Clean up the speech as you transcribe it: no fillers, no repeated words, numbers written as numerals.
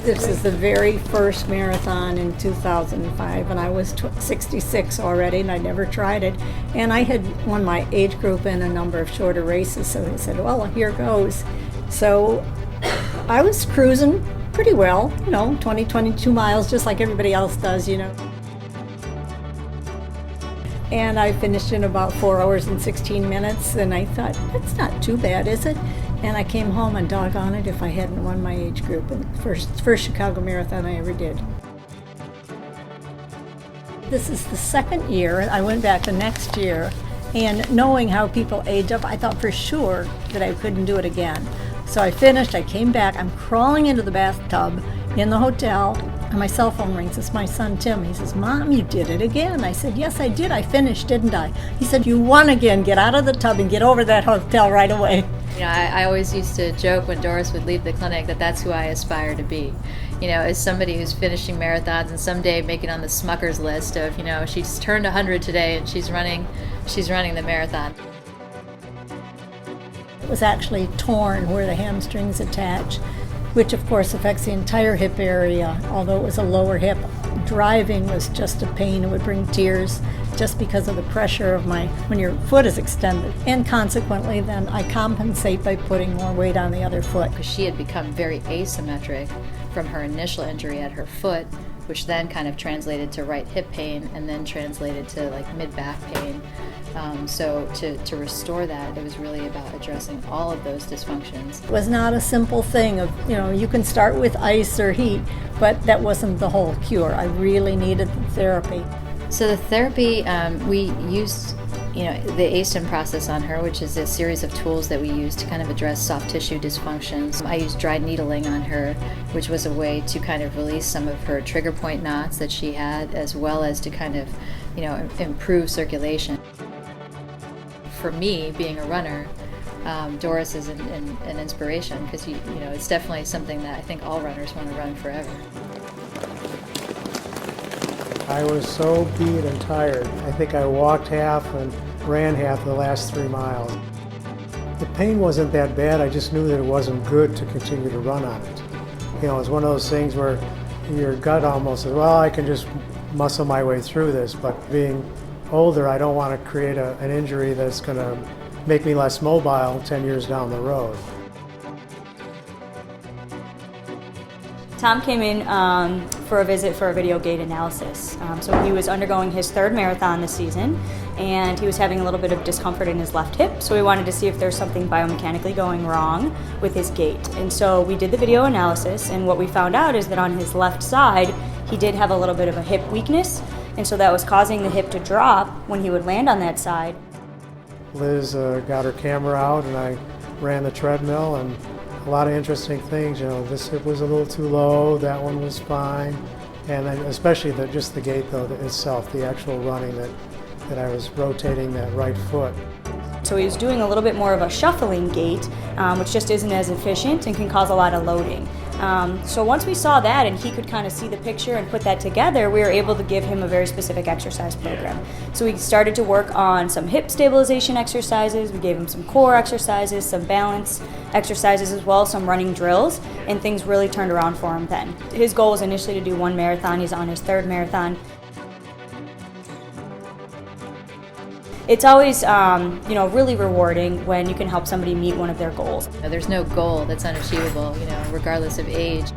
This is the very first marathon in 2005, and I was 66 already, and I never tried it. And I had won my age group in a number of shorter races, so they said, well, here goes. So I was cruising pretty well, 20, 22 miles, just like everybody else does, And I finished in about 4 hours and 16 minutes, and I thought, that's not too bad, is it? And I came home and doggone it if I hadn't won my age group in the first Chicago Marathon I ever did. This is the second year. I went back the next year, and knowing how people age up, I thought for sure that I couldn't do it again. So I finished, I came back, I'm crawling into the bathtub in the hotel, and my cell phone rings. It's my son, Tim. He says, Mom, you did it again. I said, yes, I did. I finished, didn't I? He said, you won again. Get out of the tub and get over that hotel right away. I always used to joke when Doris would leave the clinic that that's who I aspire to be. As somebody who's finishing marathons and someday making on the Smucker's list of, she's turned 100 today and she's running the marathon. It was actually torn where the hamstrings attach, which of course affects the entire hip area, although it was a lower hip. Driving was just a pain. It would bring tears just because of the pressure of when your foot is extended. And consequently then I compensate by putting more weight on the other foot. Because she had become very asymmetric from her initial injury at her foot, which then kind of translated to right hip pain and then translated to like mid-back pain. So to restore that, it was really about addressing all of those dysfunctions. It was not a simple thing of, you can start with ice or heat, but that wasn't the whole cure. I really needed the therapy. So the therapy, we used the ASTEM process on her, which is a series of tools that we use to kind of address soft tissue dysfunctions. I used dry needling on her, which was a way to kind of release some of her trigger point knots that she had, as well as to kind of, improve circulation. For me, being a runner, Doris is an inspiration because it's definitely something that I think all runners want to run forever. I was so beat and tired. I think I walked half and ran half the last 3 miles. The pain wasn't that bad, I just knew that it wasn't good to continue to run on it. It's one of those things where your gut almost says, well, I can just muscle my way through this, but being older, I don't want to create an injury that's going to make me less mobile 10 years down the road. Tom came in for a visit for a video gait analysis. So he was undergoing his 3rd marathon this season, and he was having a little bit of discomfort in his left hip, so we wanted to see if there's something biomechanically going wrong with his gait. And so we did the video analysis, and what we found out is that on his left side, he did have a little bit of a hip weakness, and so that was causing the hip to drop when he would land on that side. Liz got her camera out, and I ran the treadmill, and a lot of interesting things. This hip was a little too low, that one was fine, and then especially just the gait though itself, the actual running that I was rotating that right foot. So he was doing a little bit more of a shuffling gait, which just isn't as efficient and can cause a lot of loading. So once we saw that and he could kind of see the picture and put that together, we were able to give him a very specific exercise program. So we started to work on some hip stabilization exercises, we gave him some core exercises, some balance exercises as well, some running drills, and things really turned around for him then. His goal was initially to do 1 marathon, he's on his 3rd marathon. It's always, really rewarding when you can help somebody meet one of their goals. There's no goal that's unachievable, regardless of age.